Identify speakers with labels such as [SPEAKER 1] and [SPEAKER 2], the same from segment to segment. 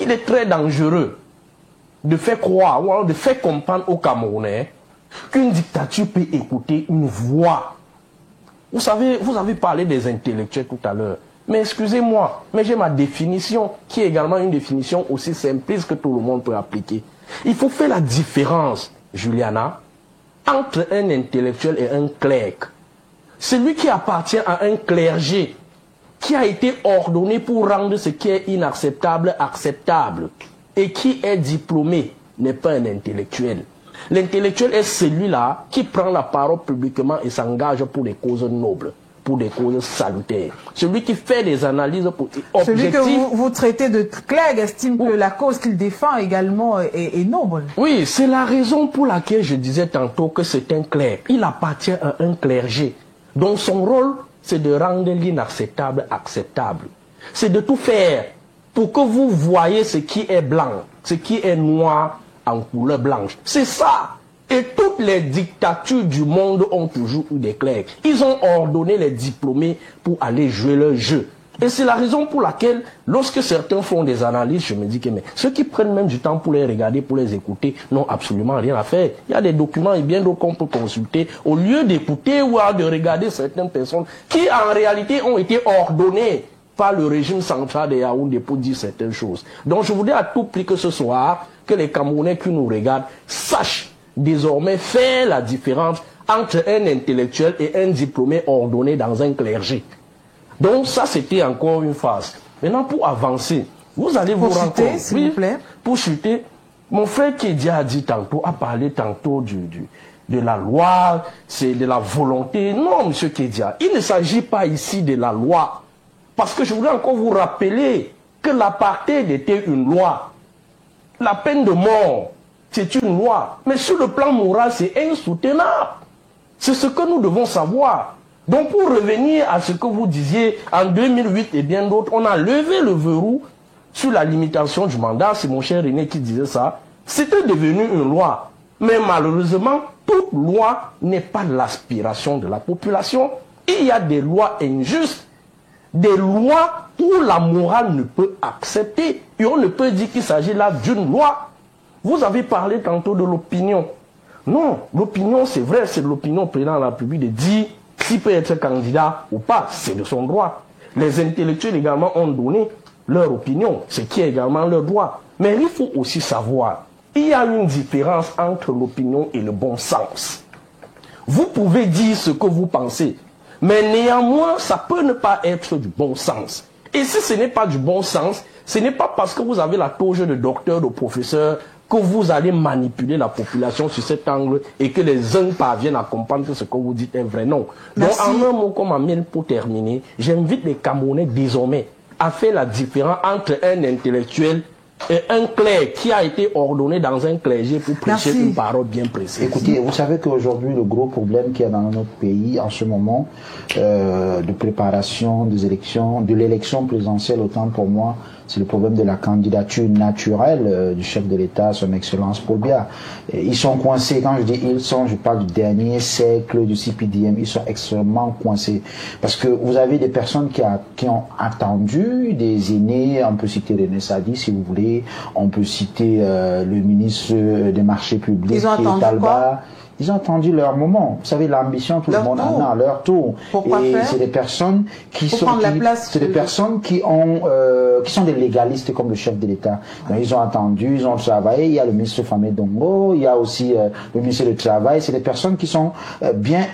[SPEAKER 1] qu'il est très dangereux de faire croire ou de faire comprendre aux Camerounais qu'une dictature peut écouter une voix. Vous savez, vous avez parlé des intellectuels tout à l'heure. Mais excusez-moi, mais j'ai ma définition, qui est également une définition aussi simpliste que tout le monde peut appliquer. Il faut faire la différence, Juliana, entre un intellectuel et un clerc. Celui qui appartient à un clergé, qui a été ordonné pour rendre ce qui est inacceptable acceptable, et qui est diplômé, n'est pas un intellectuel. L'intellectuel est celui-là qui prend la parole publiquement et s'engage pour des causes nobles, pour des causes salutaires. Celui qui fait des analyses objectives.
[SPEAKER 2] Celui que vous traitez de clerc estime que la cause qu'il défend également est noble.
[SPEAKER 1] Oui, c'est la raison pour laquelle je disais tantôt que c'est un clerc. Il appartient à un clergé. Donc son rôle, c'est de rendre l'inacceptable acceptable. C'est de tout faire pour que vous voyez ce qui est blanc, ce qui est noir en couleur blanche. C'est ça. Et toutes les dictatures du monde ont toujours eu des clercs. Ils ont ordonné les diplômés pour aller jouer leur jeu. Et c'est la raison pour laquelle, lorsque certains font des analyses, je me dis que mais ceux qui prennent même du temps pour les regarder, pour les écouter, n'ont absolument rien à faire. Il y a des documents et bien d'autres qu'on peut consulter, au lieu d'écouter ou de regarder certaines personnes qui en réalité ont été ordonnées par le régime central de Yaoundé pour dire certaines choses. Donc je voudrais à tout prix que ce soir, que les Camerounais qui nous regardent sachent désormais faire la différence entre un intellectuel et un diplômé ordonné dans un clergé. Donc ça c'était encore une phase. Maintenant pour avancer, vous allez vous rendre compte,
[SPEAKER 2] s'il vous plaît.
[SPEAKER 1] Pour chuter, mon frère Kédia a dit tantôt, a parlé tantôt de la loi, c'est de la volonté. Non, monsieur Kédia, il ne s'agit pas ici de la loi. Parce que je voudrais encore vous rappeler que l'apartheid était une loi. La peine de mort, c'est une loi. Mais sur le plan moral, c'est insoutenable. C'est ce que nous devons savoir. Donc pour revenir à ce que vous disiez, en 2008 et bien d'autres, on a levé le verrou sur la limitation du mandat. C'est mon cher René qui disait ça. C'était devenu une loi. Mais malheureusement, toute loi n'est pas l'aspiration de la population. Il y a des lois injustes. Des lois où la morale ne peut accepter. Et on ne peut dire qu'il s'agit là d'une loi. Vous avez parlé tantôt de l'opinion. Non, l'opinion, c'est vrai, c'est l'opinion président de la République de dire s'il peut être candidat ou pas, c'est de son droit. Les intellectuels également ont donné leur opinion, ce qui est également leur droit. Mais il faut aussi savoir, il y a une différence entre l'opinion et le bon sens. Vous pouvez dire ce que vous pensez, mais néanmoins, ça peut ne pas être du bon sens. Et si ce n'est pas du bon sens, ce n'est pas parce que vous avez la toge de docteur, de professeur, que vous allez manipuler la population sur cet angle et que les uns parviennent à comprendre que ce que vous dites est vrai. Non.
[SPEAKER 2] Merci.
[SPEAKER 1] Donc, en un mot comme Amine, pour terminer, j'invite les Camerounais désormais à faire la différence entre un intellectuel et un clerc qui a été ordonné dans un clergé pour prêcher une parole bien précise.
[SPEAKER 3] Écoutez, vous savez qu'aujourd'hui, le gros problème qu'il y a dans notre pays en ce moment, de préparation des élections, de l'élection présidentielle, autant pour moi, c'est le problème de la candidature naturelle du chef de l'État, son Excellence Paul Biya. Ils sont coincés, quand je dis ils sont, je parle du dernier siècle du CPDM, ils sont extrêmement coincés. Parce que vous avez des personnes qui ont attendu, des aînés, on peut citer René Sadi si vous voulez, on peut citer le ministre des marchés publics,
[SPEAKER 2] ils ont attendu quoi?
[SPEAKER 3] Ils ont attendu leur moment. Vous savez, l'ambition, tout le monde en a, leur tour.
[SPEAKER 2] Pourquoi
[SPEAKER 3] et
[SPEAKER 2] faire?
[SPEAKER 3] c'est des personnes qui
[SPEAKER 2] Pour
[SPEAKER 3] sont,
[SPEAKER 2] c'est
[SPEAKER 3] des personnes qui sont des légalistes comme le chef de l'État. Ils ont attendu, ils ont travaillé. Il y a le ministre Famé Dongo, il y a aussi le ministre du Travail. C'est des personnes qui sont bien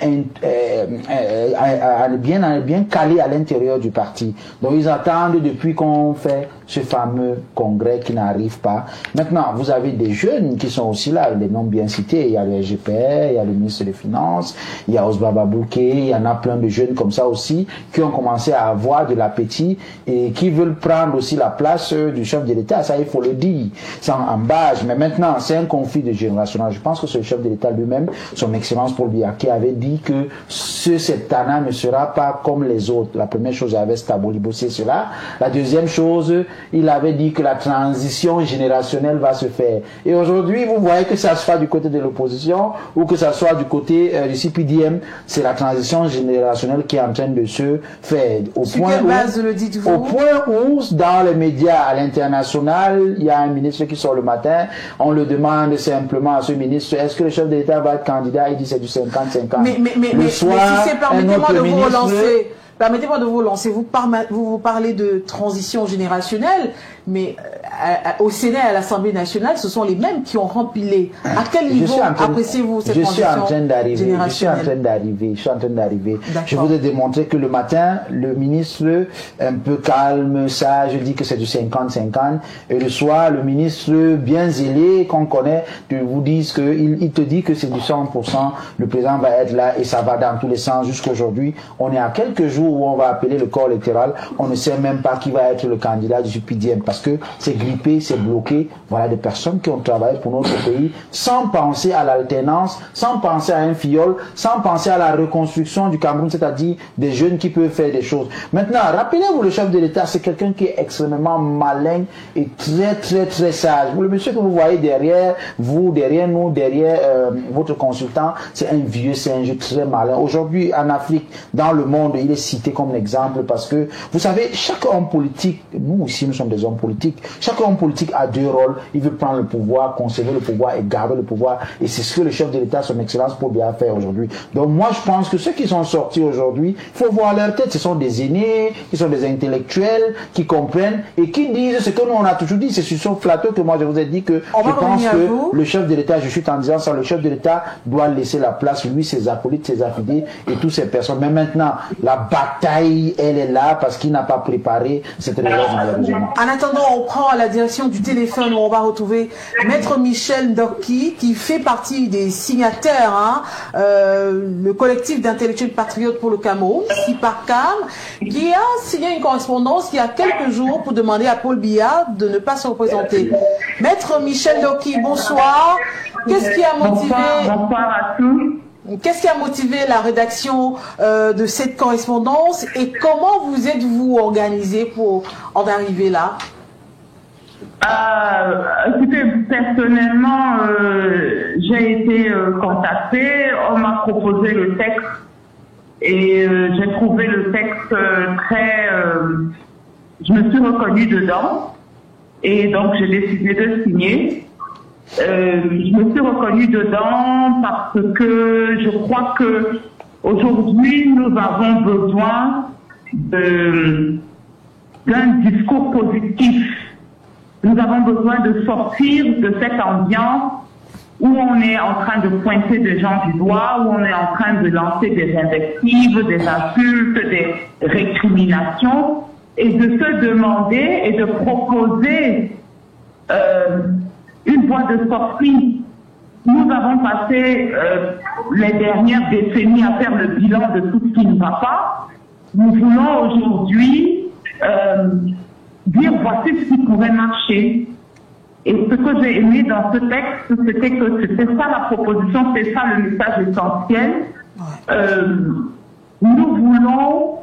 [SPEAKER 3] calées à l'intérieur du parti. Donc ils attendent depuis qu'on fait ce fameux congrès qui n'arrive pas. Maintenant, vous avez des jeunes qui sont aussi là, les noms bien cités. Il y a le SGPR, il y a le ministre des Finances, il y a Osbaba Bouquet, il y en a plein de jeunes comme ça aussi qui ont commencé à avoir de l'appétit et qui veulent prendre aussi la place du chef de l'État. Ça, il faut le dire, sans embâche. Mais maintenant, c'est un conflit de génération. Je pense que c'est le chef de l'État lui-même, son Excellence Paul Biya, qui avait dit que ce septennat ne sera pas comme les autres. La première chose, il avait stabilisé cela. La deuxième chose, il avait dit que la transition générationnelle va se faire. Et aujourd'hui, vous voyez que ça soit du côté de l'opposition ou que ça soit du côté du CPDM, c'est la transition générationnelle qui est en train de se faire. Au point où, dans les médias à l'international, il y a un ministre qui sort le matin, on le demande simplement à ce ministre, est-ce que le chef de l'État va être candidat? Il dit c'est du 50-50.
[SPEAKER 2] Mais si c'est, permettez-moi de vous relancer. Permettez-moi de vous lancer. Vous parlez de transition générationnelle, mais au Sénat et à l'Assemblée nationale, ce sont les mêmes qui ont rempilé. À quel niveau appréciez-vous cette transition générationnelle?
[SPEAKER 3] Je suis en train d'arriver. Je vous ai démontré que le matin, le ministre, un peu calme, sage, dit que c'est du 50-50. Et le soir, le ministre, bien zélé, qu'on connaît, vous dit il te dit que c'est du 100%. Le président va être là et ça va dans tous les sens. Jusqu'aujourd'hui, on est à quelques jours où on va appeler le corps électoral, on ne sait même pas qui va être le candidat du PDM parce que c'est grippé, c'est bloqué. Voilà des personnes qui ont travaillé pour notre pays sans penser à l'alternance, sans penser à un fiole, sans penser à la reconstruction du Cameroun, c'est-à-dire des jeunes qui peuvent faire des choses. Maintenant, rappelez-vous, le chef de l'État, c'est quelqu'un qui est extrêmement malin et très sage. Le monsieur que vous voyez derrière vous, derrière nous, derrière votre consultant, c'est un vieux singe très malin. Aujourd'hui, en Afrique, dans le monde, il est cité comme exemple parce que, vous savez, chaque homme politique, nous aussi nous sommes des hommes politiques, chaque homme politique a deux rôles. Il veut prendre le pouvoir, conserver le pouvoir et garder le pouvoir. Et c'est ce que le chef de l'État, son excellence, peut bien faire aujourd'hui. Donc moi, je pense que ceux qui sont sortis aujourd'hui, il faut voir leur tête. Ce sont des aînés, qui sont des intellectuels, qui comprennent et qui disent ce que nous on a toujours dit. C'est sur ce plateau que moi je vous ai dit que je pense que le chef de l'État, je suis en disant ça, le chef de l'État doit laisser la place, lui, ses acolytes, ses affidés et toutes ces personnes. Mais maintenant, la bataille, elle est là parce qu'il n'a pas préparé cette relève malheureusement.
[SPEAKER 2] En attendant, on prend la direction du téléphone où on va retrouver Maître Michel Ndoki qui fait partie des signataires, le collectif d'intellectuels patriotes pour le Cameroun, CIPACAM, qui a signé une correspondance il y a quelques jours pour demander à Paul Biya de ne pas se représenter. Maître Michel Ndoki, bonsoir. Qu'est-ce qui a motivé...
[SPEAKER 4] Bonsoir à tous.
[SPEAKER 2] Qu'est-ce qui a motivé la rédaction de cette correspondance et comment vous êtes-vous organisé pour en arriver là?
[SPEAKER 4] Écoutez, personnellement, j'ai été contactée, on m'a proposé le texte et j'ai trouvé le texte très... je me suis reconnue dedans et donc j'ai décidé de signer. Je me suis reconnue dedans parce que je crois que aujourd'hui nous avons besoin d'un discours positif. Nous avons besoin de sortir de cette ambiance où on est en train de pointer des gens du doigt, où on est en train de lancer des invectives, des insultes, des récriminations, et de se demander et de proposer une voie de sortie. Nous avons passé les dernières décennies à faire le bilan de tout ce qui ne va pas. Nous voulons aujourd'hui dire voici ce qui pourrait marcher. Et ce que j'ai aimé dans ce texte, c'était que c'était ça la proposition, c'est ça le message essentiel. Nous voulons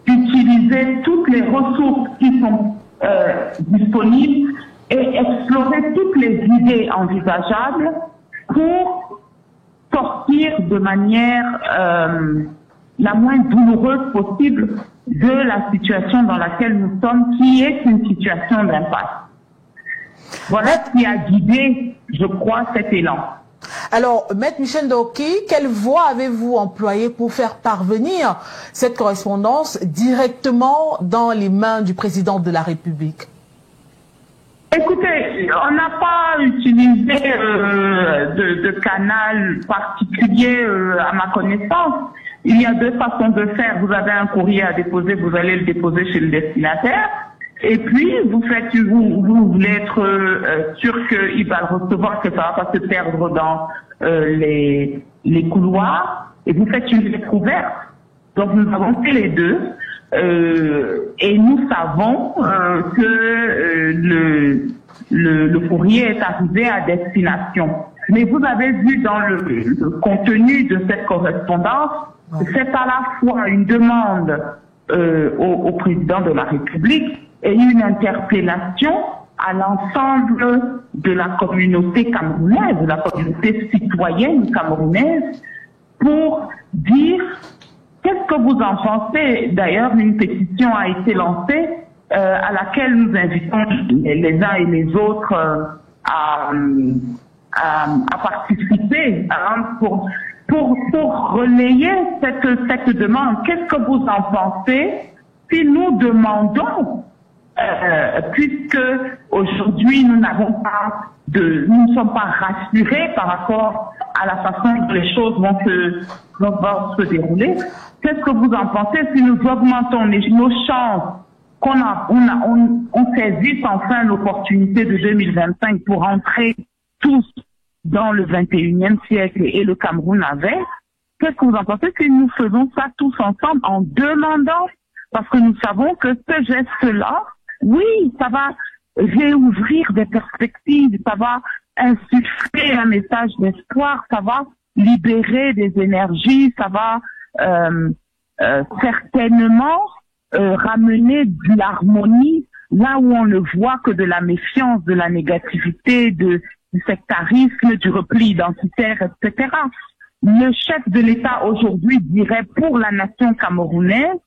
[SPEAKER 4] utiliser toutes les ressources qui sont disponibles et explorer toutes les idées envisageables pour sortir de manière la moins douloureuse possible de la situation dans laquelle nous sommes, qui est une situation d'impasse. Voilà ce qui a guidé, je crois, cet élan.
[SPEAKER 2] Alors, Maître Michel Ndoki, quelle voie avez-vous employée pour faire parvenir cette correspondance directement dans les mains du président de la République?
[SPEAKER 4] Écoutez, on n'a pas utilisé de canal particulier à ma connaissance. Il y a deux façons de faire. Vous avez un courrier à déposer, vous allez le déposer chez le destinataire. Et puis, vous voulez être sûr qu'il va le recevoir, que ça va pas se perdre dans les couloirs. Et vous faites une lettre ouverte. Donc, nous avons fait les deux. Et nous savons que le courrier est arrivé à destination. Mais vous avez vu dans le contenu de cette correspondance, c'est à la fois une demande au président de la République et une interpellation à l'ensemble de la communauté camerounaise, de la communauté citoyenne camerounaise, pour dire qu'est-ce que vous en pensez. D'ailleurs, une pétition a été lancée à laquelle nous invitons les uns et les autres à participer pour relayer cette demande. Qu'est-ce que vous en pensez si nous demandons, puisque aujourd'hui nous ne sommes pas rassurés par rapport à la façon dont les choses vont se dérouler, qu'est-ce que vous en pensez si nous augmentons nos chances on saisisse enfin l'opportunité de 2025 pour entrer tous dans le 21e siècle et le Cameroun avait? Qu'est-ce que vous en pensez si nous faisons ça tous ensemble en demandant? Parce que nous savons que ce geste-là, oui, ça va réouvrir des perspectives, ça va insuffler un message d'espoir, ça va libérer des énergies, ça va certainement ramener de l'harmonie là où on ne voit que de la méfiance, de la négativité, du sectarisme, du repli identitaire, etc. Le chef de l'État aujourd'hui dirait pour la nation camerounaise,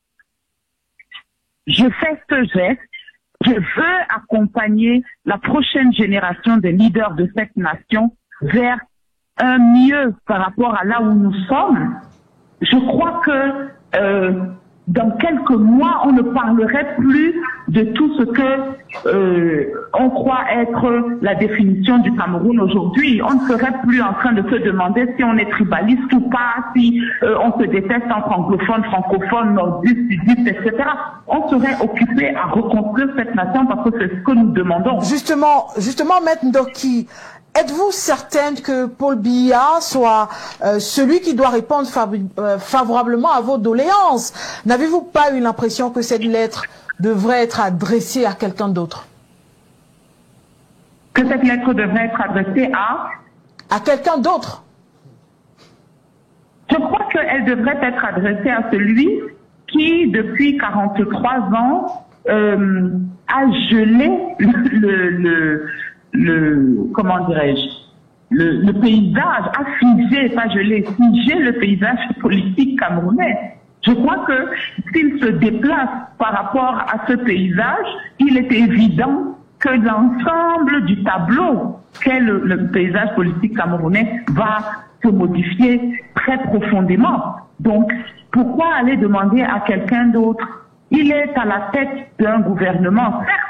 [SPEAKER 4] je fais ce geste, je veux accompagner la prochaine génération des leaders de cette nation vers un mieux par rapport à là où nous sommes. Je crois que dans quelques mois, on ne parlerait plus de tout ce que on croit être la définition du Cameroun aujourd'hui. On ne serait plus en train de se demander si on est tribaliste ou pas, si on se déteste entre anglophones, francophones, nordistes, sudistes, etc. On serait occupé à reconstruire cette nation parce que c'est ce que nous demandons.
[SPEAKER 2] Justement, Maître Ndoki, êtes-vous certaine que Paul Biya soit celui qui doit répondre favorablement à vos doléances? N'avez-vous pas eu l'impression que cette lettre devrait être adressée à quelqu'un d'autre?
[SPEAKER 4] Que cette lettre devrait être adressée à quelqu'un d'autre? Je crois qu'elle devrait être adressée à celui qui, depuis 43 ans, a gelé comment dirais-je, le paysage, a figé, pas gelé, figé le paysage politique camerounais. Je crois que s'il se déplace par rapport à ce paysage, il est évident que l'ensemble du tableau qu'est le paysage politique camerounais va se modifier très profondément. Donc, pourquoi aller demander à quelqu'un d'autre? Il est à la tête d'un gouvernement, certes,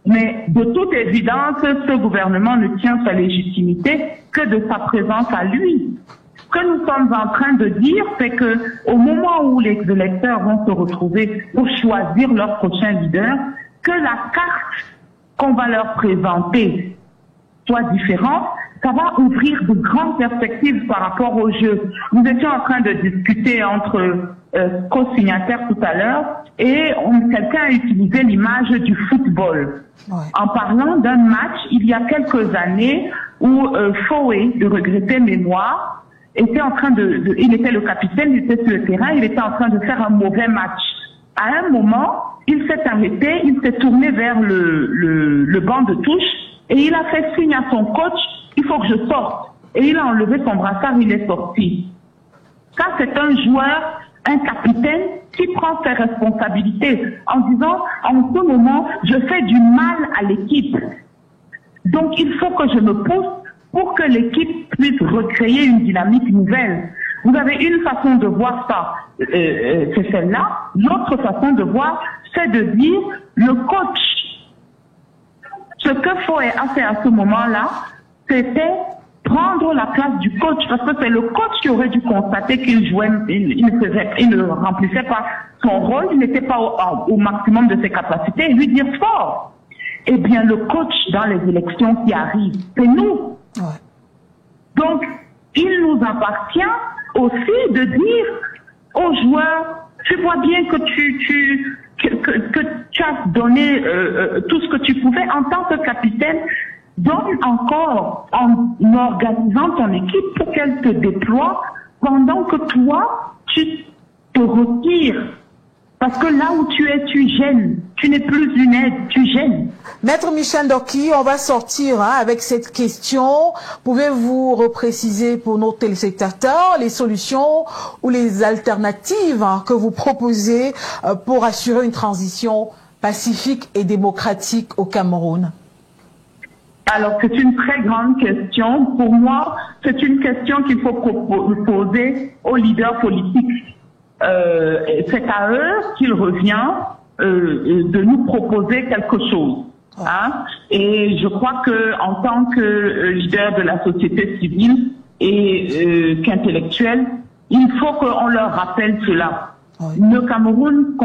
[SPEAKER 4] mais de toute évidence, ce gouvernement ne tient sa légitimité que de sa présence à lui. Ce que nous sommes en train de dire, c'est que au moment où les électeurs vont se retrouver pour choisir leur prochain leader, que la carte qu'on va leur présenter soit différente, ça va ouvrir de grandes perspectives par rapport au jeu. Nous étions en train de discuter entre co-signataires tout à l'heure et quelqu'un a utilisé l'image du football en parlant d'un match il y a quelques années où Foué, de regretter mémoire, était en train il était le capitaine, il était sur le terrain, il était en train de faire un mauvais match. À un moment, il s'est arrêté, il s'est tourné vers le banc de touche et il a fait signe à son coach, il faut que je sorte. Et il a enlevé son brassard, il est sorti. Ça, c'est un joueur, un capitaine qui prend ses responsabilités en disant, en ce moment, je fais du mal à l'équipe. Donc, il faut que je me pousse pour que l'équipe puisse recréer une dynamique nouvelle. Vous avez une façon de voir ça, c'est celle-là. L'autre façon de voir, c'est de dire, le coach, ce que Foué a fait à ce moment-là, c'était prendre la place du coach, parce que c'est le coach qui aurait dû constater qu'il jouait, il ne remplissait pas son rôle, il n'était pas au maximum de ses capacités, et lui dire fort. Eh bien, le coach dans les élections qui arrivent, c'est nous. Ouais. Donc, il nous appartient aussi de dire aux joueurs, tu vois bien que tu as donné tout ce que tu pouvais en tant que capitaine. Donne encore en organisant ton équipe pour qu'elle te déploie pendant que toi, tu te retires. Parce que là où tu es, tu gênes. Tu n'es plus une aide, tu gênes.
[SPEAKER 2] Maître Michel Ndoki, on va sortir avec cette question. Pouvez-vous repréciser pour nos téléspectateurs les solutions ou les alternatives que vous proposez pour assurer une transition pacifique et démocratique au Cameroun?
[SPEAKER 4] Alors, c'est une très grande question. Pour moi, c'est une question qu'il faut poser aux leaders politiques. C'est à eux qu'il revient de nous proposer quelque chose. Hein? Et je crois que en tant que leader de la société civile et qu'intellectuel, il faut qu'on leur rappelle cela. Le Cameroun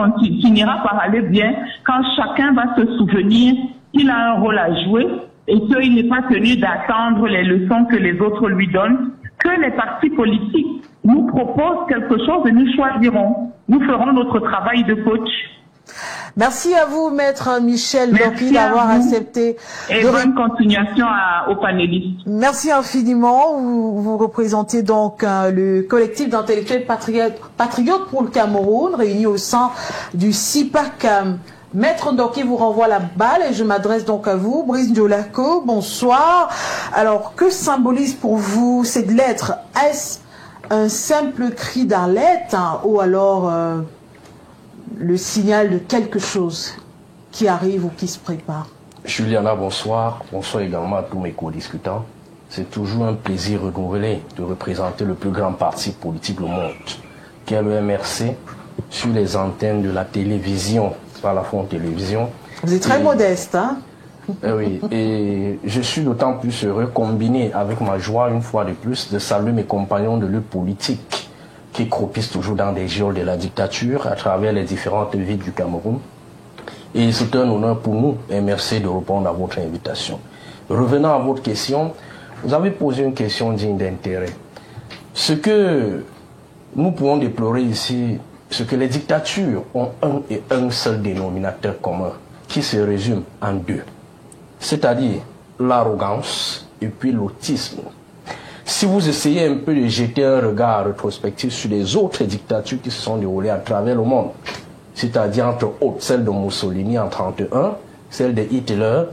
[SPEAKER 4] finira par aller bien quand chacun va se souvenir qu'il a un rôle à jouer et qu'il n'est pas tenu d'attendre les leçons que les autres lui donnent, que les partis politiques nous proposent quelque chose et nous choisirons. Nous ferons notre travail de coach.
[SPEAKER 2] Merci à vous, Maître Michel Ndoki, d'avoir accepté.
[SPEAKER 4] Et bonne continuation aux panélistes.
[SPEAKER 2] Merci infiniment. Vous représentez donc le collectif d'intellectuels patriotes pour le Cameroun, réuni au sein du CIPAC. Maître Ndoki vous renvoie la balle et je m'adresse donc à vous. Brice Ndiolako, bonsoir. Alors, que symbolise pour vous cette lettre? Est-ce un simple cri d'alerte ou alors le signal de quelque chose qui arrive ou qui se prépare?
[SPEAKER 1] Juliana, bonsoir. Bonsoir également à tous mes co-discutants. C'est toujours un plaisir renouvelé de représenter le plus grand parti politique au monde, qui est le MRC, sur les antennes de la télévision, par la Front Télévision.
[SPEAKER 2] Vous êtes très modeste, hein?
[SPEAKER 1] Oui, et je suis d'autant plus heureux, combiné avec ma joie, une fois de plus, de saluer mes compagnons de lutte politique qui croupissent toujours dans des geôles de la dictature à travers les différentes villes du Cameroun. Et c'est un honneur pour nous, et merci de répondre à votre invitation. Revenant à votre question, vous avez posé une question digne d'intérêt. Ce que nous pouvons déplorer ici, c'est que les dictatures ont un et un seul dénominateur commun, qui se résume en deux. C'est-à-dire l'arrogance et puis l'autisme. Si vous essayez un peu de jeter un regard rétrospectif sur les autres dictatures qui se sont déroulées à travers le monde, c'est-à-dire entre autres celle de Mussolini en 1931, celle de Hitler,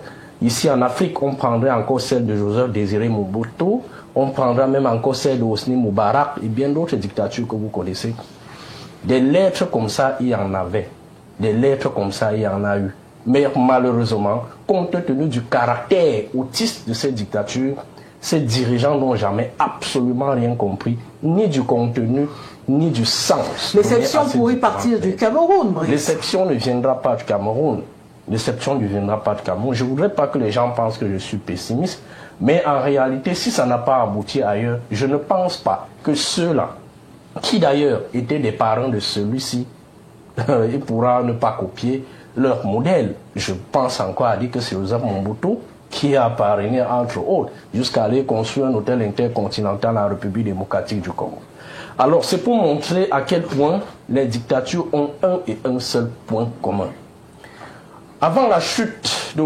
[SPEAKER 1] ici en Afrique on prendrait encore celle de Joseph Désiré Mobutu, on prendra même encore celle de Hosni Moubarak et bien d'autres dictatures que vous connaissez. Des lettres comme ça, il y en avait. Des lettres comme ça, il y en a eu. Mais malheureusement, compte tenu du caractère autiste de cette dictature, ces dirigeants n'ont jamais absolument rien compris, ni du contenu, ni du sens.
[SPEAKER 2] L'exception pourrait partir du Cameroun.
[SPEAKER 1] L'exception ne viendra pas du Cameroun. L'exception ne viendra pas du Cameroun. Je ne voudrais pas que les gens pensent que je suis pessimiste, mais en réalité, si ça n'a pas abouti ailleurs, je ne pense pas que ceux-là, qui d'ailleurs étaient des parents de celui-ci, il pourra ne pas copier leur modèle. Je pense encore à dire que c'est Joseph Mobutu qui a parrainé, entre autres, jusqu'à aller construire un hôtel intercontinental en République démocratique du Congo. Alors, c'est pour montrer à quel point les dictatures ont un et un seul point commun. Avant la chute de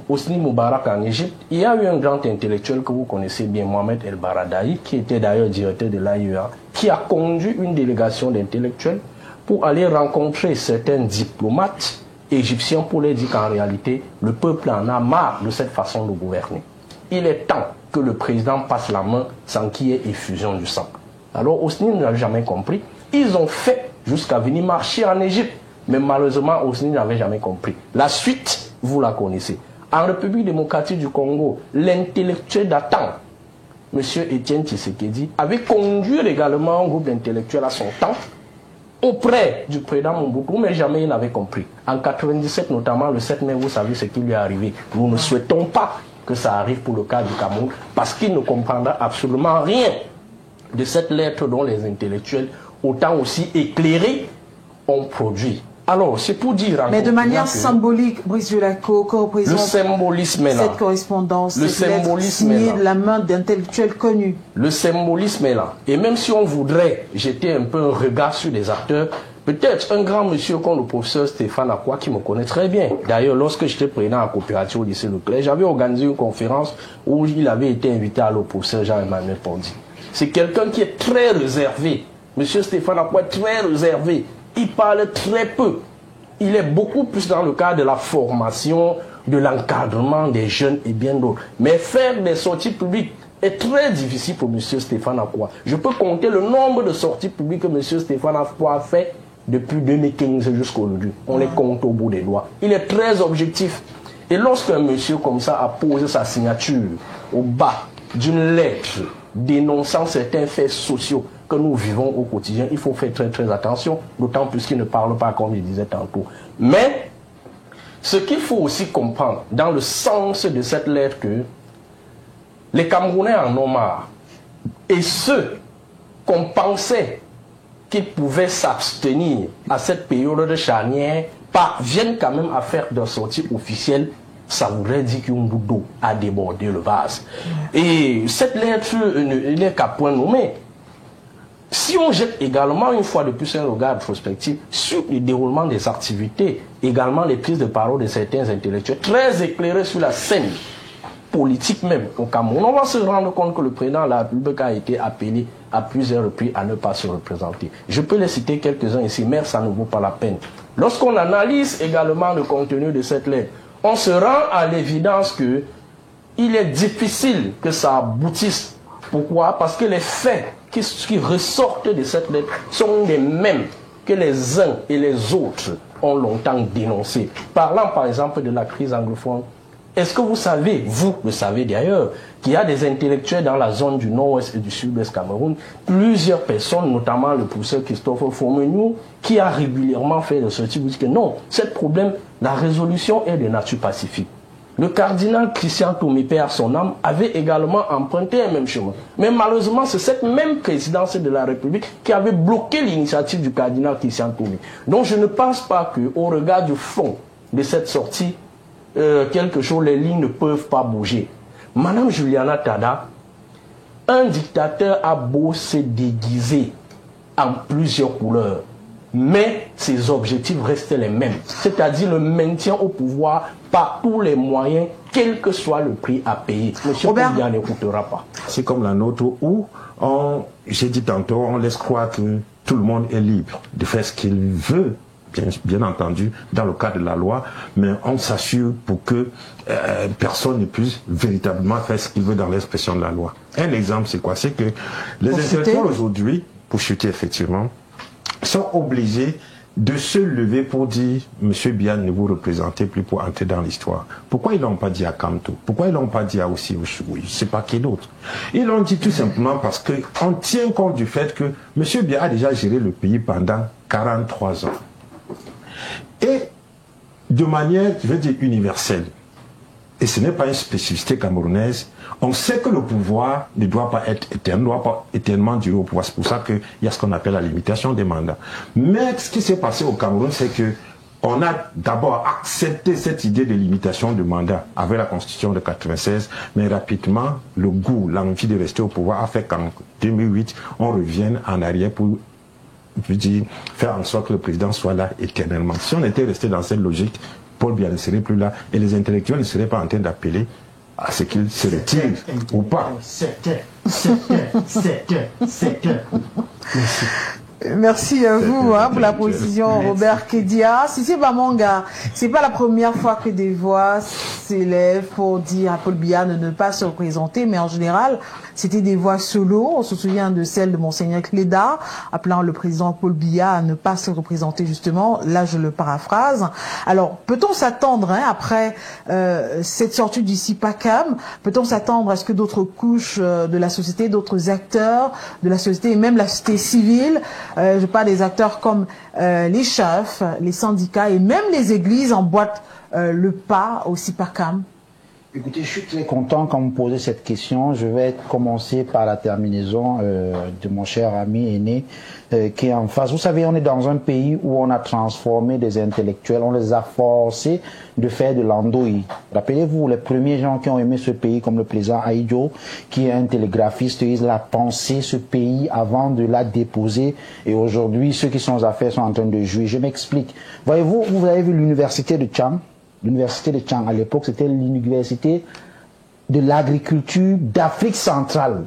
[SPEAKER 1] Hosni Moubarak en Égypte, il y a eu un grand intellectuel que vous connaissez bien, Mohamed El Baradei, qui était d'ailleurs directeur de l'AIEA, qui a conduit une délégation d'intellectuels pour aller rencontrer certains diplomates égyptiens pour leur dire qu'en réalité, le peuple en a marre de cette façon de gouverner. Il est temps que le président passe la main sans qu'il y ait effusion du sang. Alors Hosni n'avait jamais compris. Ils ont fait jusqu'à venir marcher en Égypte. Mais malheureusement, Hosni n'avait jamais compris. La suite, vous la connaissez. En République démocratique du Congo, l'intellectuel d'antan, M. Étienne Tshisekedi, avait conduit également un groupe d'intellectuels à son temps auprès du président Mobutu, mais jamais il n'avait compris. En 1997, notamment le 7 mai, vous savez ce qui lui est arrivé. Nous ne souhaitons pas que ça arrive pour le cas du Cameroun, parce qu'il ne comprendra absolument rien de cette lettre dont les intellectuels, autant aussi éclairés, ont produit. Alors, c'est pour dire...
[SPEAKER 2] Mais de manière symbolique, Brice Ndiolako, que représente
[SPEAKER 1] le symbolisme est là.
[SPEAKER 2] Cette correspondance,
[SPEAKER 1] le
[SPEAKER 2] cette lettre signée de la main d'intellectuels connus.
[SPEAKER 1] Le symbolisme est là. Et même si on voudrait jeter un peu un regard sur les acteurs, peut-être un grand monsieur comme le professeur Stéphane Akwa, qui me connaît très bien. D'ailleurs, lorsque j'étais président en coopérative au lycée Leclerc, j'avais organisé une conférence où il avait été invité à le professeur Jean-Emmanuel Pondy. C'est quelqu'un qui est très réservé. Monsieur Stéphane Akwa est très réservé. Il parle très peu. Il est beaucoup plus dans le cadre de la formation, de l'encadrement des jeunes et bien d'autres. Mais faire des sorties publiques est très difficile pour M. Stéphane Akwa. Je peux compter le nombre de sorties publiques que M. Stéphane Akwa a fait depuis 2015 jusqu'aujourd'hui. On les compte au bout des doigts. Il est très objectif. Et lorsqu'un monsieur comme ça a posé sa signature au bas d'une lettre dénonçant certains faits sociaux que nous vivons au quotidien, il faut faire très très attention, d'autant plus qu'il ne parle pas comme il disait tantôt. Mais ce qu'il faut aussi comprendre dans le sens de cette lettre, que les Camerounais en ont marre. Et ceux qu'on pensait qu'ils pouvaient s'abstenir à cette période de charnière parviennent quand même à faire de sortie officielle. Ça voudrait dire qu'un bout d'eau a débordé le vase. Et cette lettre n'est qu'à point nommé. Si on jette également une fois de plus un regard prospectif sur le déroulement des activités, également les prises de parole de certains intellectuels très éclairés sur la scène politique même au Cameroun, on va se rendre compte que le président de la République a été appelé à plusieurs reprises à ne pas se représenter. Je peux les citer quelques-uns ici, mais ça ne vaut pas la peine. Lorsqu'on analyse également le contenu de cette lettre, on se rend à l'évidence que il est difficile que ça aboutisse. Pourquoi? Parce que les faits qui ressortent de cette lettre sont les mêmes que les uns et les autres ont longtemps dénoncés. Parlant par exemple de la crise anglophone, est-ce que vous savez, vous le savez d'ailleurs, qu'il y a des intellectuels dans la zone du nord-ouest et du sud-ouest Cameroun, plusieurs personnes, notamment le professeur Christophe Fomenou, qui a régulièrement fait de sorties, vous dit que non, ce problème, la résolution est de nature pacifique. Le cardinal Christian Tomé, père son âme, avait également emprunté un même chemin. Mais malheureusement, c'est cette même présidence de la République qui avait bloqué l'initiative du cardinal Christian Tomé. Donc je ne pense pas qu'au regard du fond de cette sortie, quelque chose, les lignes ne peuvent pas bouger. Madame Juliana Tada, un dictateur a beau se déguiser en plusieurs couleurs, mais ses objectifs restent les mêmes, c'est-à-dire le maintien au pouvoir par tous les moyens, quel que soit le prix à payer. Monsieur Koumbia n'écoutera pas.
[SPEAKER 5] C'est comme la nôtre où, j'ai dit tantôt, on laisse croire que tout le monde est libre de faire ce qu'il veut, bien entendu, dans le cadre de la loi, mais on s'assure pour que personne ne puisse véritablement faire ce qu'il veut dans l'expression de la loi. Un exemple, c'est quoi? C'est que les intellectuels aujourd'hui, pour chuter effectivement, sont obligés de se lever pour dire « Monsieur Biya, ne vous représentez plus pour entrer dans l'histoire ». Pourquoi ils ne l'ont pas dit à Kamto? Pourquoi ils ne l'ont pas dit à Ossi Ochoui? Je ne sais pas qui d'autre. Ils l'ont dit tout simplement parce qu'on tient compte du fait que Monsieur Biya a déjà géré le pays pendant 43 ans. Et de manière, je veux dire, universelle, et ce n'est pas une spécificité camerounaise, on sait que le pouvoir ne doit pas être éternel, ne doit pas éternellement durer au pouvoir. C'est pour ça qu'il y a ce qu'on appelle la limitation des mandats. Mais ce qui s'est passé au Cameroun, c'est que on a d'abord accepté cette idée de limitation de mandat avec la Constitution de 96, mais rapidement, le goût, l'envie de rester au pouvoir a fait qu'en 2008, on revienne en arrière pour faire en sorte que le président soit là éternellement. Si on était resté dans cette logique, Paul Biya ne serait plus là et les intellectuels ne seraient pas en train d'appeler à ce qu'il se retire ou pas.
[SPEAKER 2] Merci à vous pour la position, Robert Kedia. Sissi Bamanga, c'est pas la première fois que des voix s'élèvent pour dire à Paul Biya de ne pas se représenter, mais en général, c'était des voix solo. On se souvient de celle de Monseigneur Cléda, appelant le président Paul Biya à ne pas se représenter justement. Là, je le paraphrase. Alors, peut-on s'attendre, après cette sortie du CIPACAM, peut-on s'attendre à ce que d'autres couches de la société, d'autres acteurs de la société et même la société civile, je parle des acteurs comme les chefs, les syndicats et même les églises emboîtent le pas au CIPACAM?
[SPEAKER 3] Écoutez, je suis très content quand vous posez cette question. Je vais commencer par la terminaison de mon cher ami aîné qui est en face. Vous savez, on est dans un pays où on a transformé des intellectuels, on les a forcés de faire de l'andouille. Rappelez-vous, les premiers gens qui ont aimé ce pays, comme le président Aïdjo, qui est un télégraphiste, il a pensé ce pays avant de la déposer. Et aujourd'hui, ceux qui sont aux affaires sont en train de jouer. Je m'explique. Voyez-vous, vous avez vu l'université de Chang. L'université de Chang, à l'époque, c'était l'université de l'agriculture d'Afrique centrale.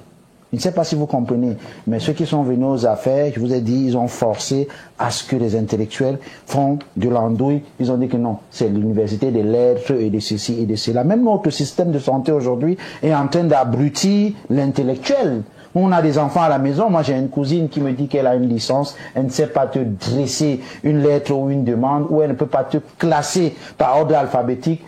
[SPEAKER 3] Je ne sais pas si vous comprenez, mais ceux qui sont venus aux affaires, je vous ai dit, ils ont forcé à ce que les intellectuels font de l'andouille. Ils ont dit que non, c'est l'université des lettres et de ceci et de cela. Même notre système de santé aujourd'hui est en train d'abrutir l'intellectuel. On a des enfants à la maison. Moi, j'ai une cousine qui me dit qu'elle a une licence. Elle ne sait pas te dresser une lettre ou une demande, ou elle ne peut pas te classer par ordre alphabétique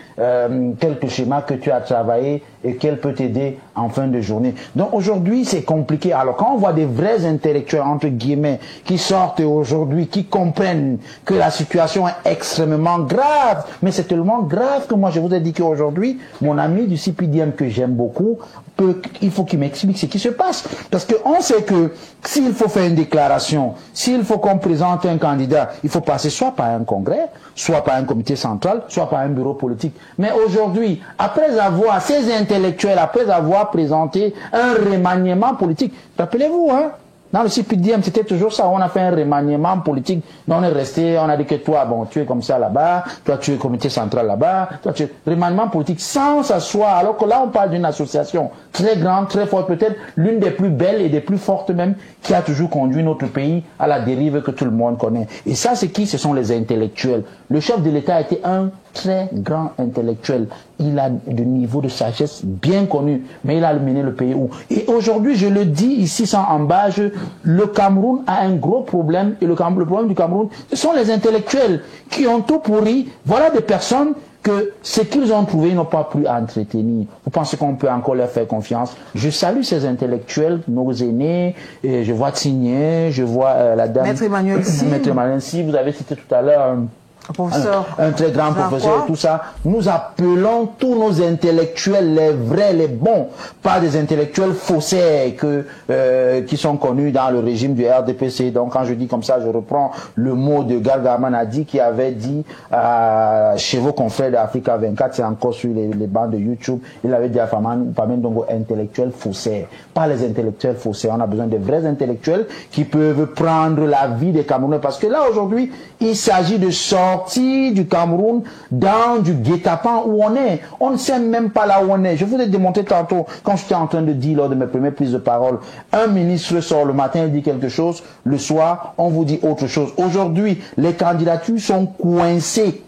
[SPEAKER 3] quelques schémas que tu as travaillé et qu'elle peut t'aider en fin de journée. Donc aujourd'hui, c'est compliqué. Alors quand on voit des vrais intellectuels, entre guillemets, qui sortent aujourd'hui, qui comprennent que la situation est extrêmement grave, mais c'est tellement grave que moi je vous ai dit qu'aujourd'hui, mon ami du CPDM que j'aime beaucoup, il faut qu'il m'explique ce qui se passe. Parce qu'on sait que s'il faut faire une déclaration, s'il faut qu'on présente un candidat, il faut passer soit par un congrès, soit par un comité central, soit par un bureau politique. Mais aujourd'hui, après avoir, ces intellectuels, après avoir présenté un remaniement politique, rappelez-vous, hein, dans le CPDM, c'était toujours ça. On a fait un remaniement politique. Donc on est resté, on a dit que toi, bon, tu es comme ça là-bas, toi tu es comité central là-bas, toi tu es remaniement politique sans s'asseoir. Alors que là, on parle d'une association très grande, très forte, peut-être l'une des plus belles et des plus fortes même, qui a toujours conduit notre pays à la dérive que tout le monde connaît. Et ça, c'est qui? Ce sont les intellectuels. Le chef de l'État était un très grand intellectuel. Il a de niveau de sagesse bien connu, mais il a mené le pays où? Et aujourd'hui, je le dis ici sans embâche, le Cameroun a un gros problème, et le problème du Cameroun, ce sont les intellectuels qui ont tout pourri. Voilà des personnes que ce qu'ils ont trouvé, ils n'ont pas pu entretenir. Vous pensez qu'on peut encore leur faire confiance? Je salue ces intellectuels, nos aînés, et je vois Tigné, je vois la dame...
[SPEAKER 2] Maître Emmanuel Si.
[SPEAKER 3] Maître Emmanuel Si, vous avez cité tout à l'heure... Un très grand professeur et tout ça. Nous appelons tous nos intellectuels, les vrais, les bons, pas des intellectuels faussaires qui sont connus dans le régime du RDPC. Donc quand je dis comme ça, je reprends le mot de Gargamanadi qui avait dit chez vos confrères d'Africa 24, c'est encore sur les bancs de YouTube, il avait dit à Famen Dongo, intellectuels faussaires. Pas les intellectuels faussaires. On a besoin de vrais intellectuels qui peuvent prendre la vie des Camerounais. Parce que là aujourd'hui, il s'agit de sortir du Cameroun dans du guet-apens où on est. On ne sait même pas là où on est. Je vous ai démontré tantôt, quand j'étais en train de dire lors de mes premières prises de parole, un ministre sort le matin, il dit quelque chose, le soir, on vous dit autre chose. Aujourd'hui, les candidatures sont coincées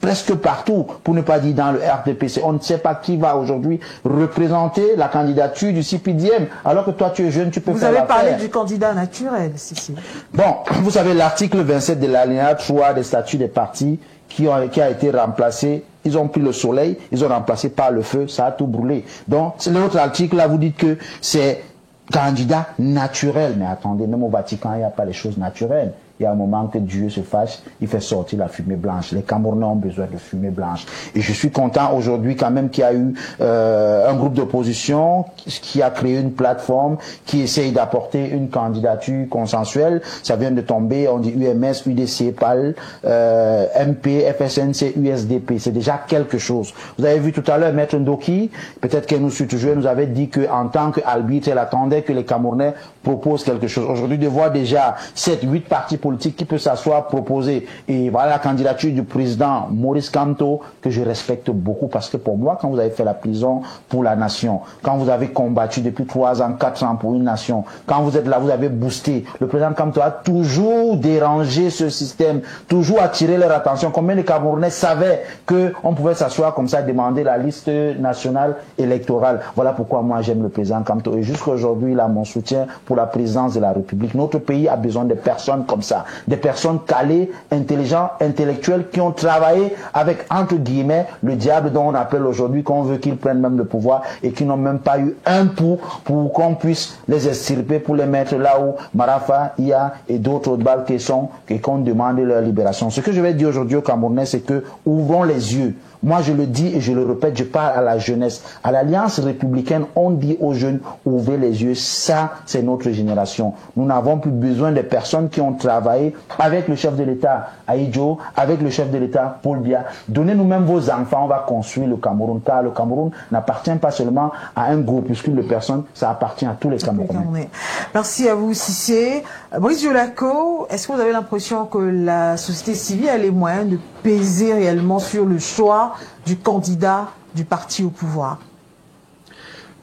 [SPEAKER 3] presque partout, pour ne pas dire dans le RDPC. On ne sait pas qui va aujourd'hui représenter la candidature du CPDM, alors que toi tu es jeune, tu peux faire l'affaire.
[SPEAKER 2] Vous avez parlé du candidat naturel, Sissi.
[SPEAKER 3] Bon, vous savez, l'article 27 de l'alinéa 3 des statuts des partis qui a été remplacé, ils ont pris le soleil, ils ont remplacé par le feu, ça a tout brûlé. Donc, l'autre article là, vous dites que c'est candidat naturel. Mais attendez, même au Vatican, il n'y a pas les choses naturelles. Il y a un moment que Dieu se fâche, il fait sortir la fumée blanche. Les Camerounais ont besoin de fumée blanche. Et je suis content aujourd'hui quand même qu'il y a eu un groupe d'opposition qui a créé une plateforme qui essaye d'apporter une candidature consensuelle. Ça vient de tomber, on dit UMS, UDC, PAL, MP, FSNC, USDP. C'est déjà quelque chose. Vous avez vu tout à l'heure Maître Ndoki, peut-être qu'elle nous suit toujours, nous avait dit qu'en tant qu'arbitre, elle attendait que les Camerounais proposent quelque chose. Aujourd'hui, de voir déjà 7-8 partis politique qui peut s'asseoir, proposer. Et voilà la candidature du président Maurice Kamto, que je respecte beaucoup, parce que pour moi, quand vous avez fait la prison pour la nation, quand vous avez combattu depuis 3 ans, 4 ans pour une nation, quand vous êtes là, vous avez boosté, le président Kamto a toujours dérangé ce système, toujours attiré leur attention. Combien de Camerounais savaient qu'on pouvait s'asseoir comme ça, demander la liste nationale électorale. Voilà pourquoi moi j'aime le président Kamto. Et jusqu'à aujourd'hui, il a mon soutien pour la présidence de la République. Notre pays a besoin de personnes comme ça. Des personnes calées, intelligentes, intellectuelles, qui ont travaillé avec, entre guillemets, le diable dont on appelle aujourd'hui qu'on veut qu'ils prennent même le pouvoir et qui n'ont même pas eu un pour qu'on puisse les extirper, pour les mettre là où Marafa, Ia et d'autres balles qui sont, et qu'on demande leur libération. Ce que je vais dire aujourd'hui aux Camerounais, c'est que ouvrons les yeux. Moi, je le dis et je le répète, je parle à la jeunesse. À l'Alliance républicaine, on dit aux jeunes, ouvrez les yeux. Ça, c'est notre génération. Nous n'avons plus besoin de personnes qui ont travaillé avec le chef de l'État, Aïdjo, avec le chef de l'État, Paul Biya. Donnez-nous même vos enfants, on va construire le Cameroun. Car le Cameroun n'appartient pas seulement à un groupuscule de personnes, ça appartient à tous les Camerounais.
[SPEAKER 2] Merci à vous, Cissé. Brice Diolaco, est-ce que vous avez l'impression que la société civile a les moyens de peser réellement sur le choix du candidat du parti au pouvoir?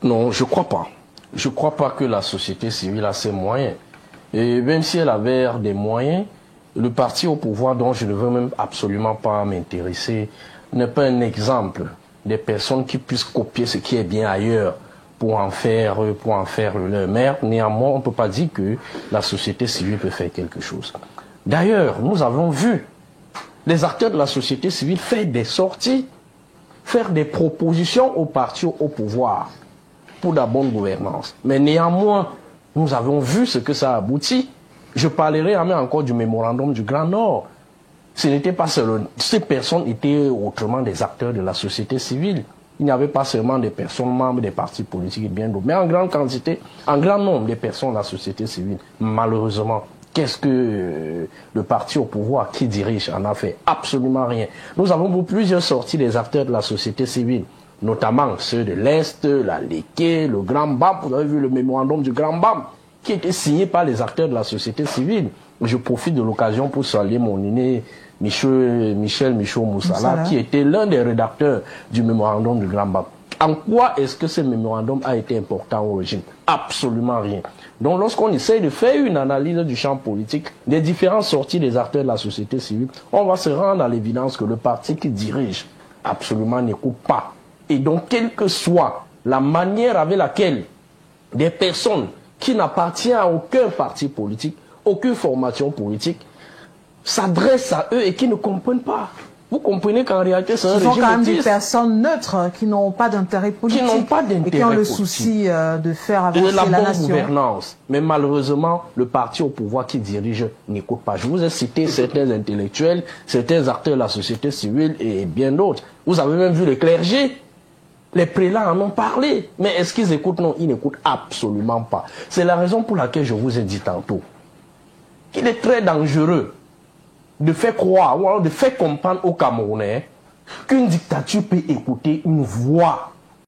[SPEAKER 1] Non, je crois pas. Je crois pas que la société civile a ses moyens. Et même si elle avait des moyens, le parti au pouvoir dont je ne veux même absolument pas m'intéresser n'est pas un exemple des personnes qui puissent copier ce qui est bien ailleurs pour en faire leur mère. Néanmoins, on ne peut pas dire que la société civile peut faire quelque chose. D'ailleurs, nous avons vu les acteurs de la société civile faire des sorties, faire des propositions aux partis au pouvoir pour la bonne gouvernance. Mais néanmoins, nous avons vu ce que ça aboutit. Je parlerai encore du mémorandum du Grand Nord. Ce n'était pas seulement, ces personnes étaient autrement des acteurs de la société civile. Il n'y avait pas seulement des personnes membres des partis politiques et bien d'autres, mais en grande quantité, en grand nombre des personnes de la société civile. Malheureusement, qu'est-ce que le parti au pouvoir qui dirige en a fait? Absolument rien. Nous avons vu plusieurs sorties des acteurs de la société civile, notamment ceux de l'Est, la Léké, le Grand BAM. Vous avez vu le mémorandum du Grand BAM qui était signé par les acteurs de la société civile. Je profite de l'occasion pour saluer mon aîné Michel Moussala, qui était l'un des rédacteurs du mémorandum du Grand BAM. En quoi est-ce que ce mémorandum a été important au régime? Absolument rien. Donc lorsqu'on essaye de faire une analyse du champ politique, des différentes sorties des acteurs de la société civile, on va se rendre à l'évidence que le parti qui dirige absolument n'écoute pas. Et donc, quelle que soit la manière avec laquelle des personnes qui n'appartiennent à aucun parti politique, aucune formation politique, s'adressent à eux et qui ne comprennent pas. Vous comprenez qu'en réalité, c'est un régime
[SPEAKER 2] Ce sont quand même
[SPEAKER 1] autiste.
[SPEAKER 2] des personnes neutres qui n'ont pas d'intérêt politique.
[SPEAKER 1] Qui n'ont pas d'intérêt
[SPEAKER 2] et qui ont le
[SPEAKER 1] politique.
[SPEAKER 2] souci de faire
[SPEAKER 1] De
[SPEAKER 2] avancer
[SPEAKER 1] la
[SPEAKER 2] la
[SPEAKER 1] bonne
[SPEAKER 2] nation.
[SPEAKER 1] gouvernance. Mais malheureusement, le parti au pouvoir qui dirige n'écoute pas. Je vous ai cité certains intellectuels, certains acteurs de la société civile et bien d'autres. Vous avez même vu le clergé. Les prélats en ont parlé. Mais est-ce qu'ils écoutent? Non, ils n'écoutent absolument pas. C'est la raison pour laquelle je vous ai dit tantôt qu'il est très dangereux de faire croire ou alors de faire comprendre aux Camerounais qu'une dictature peut écouter une voix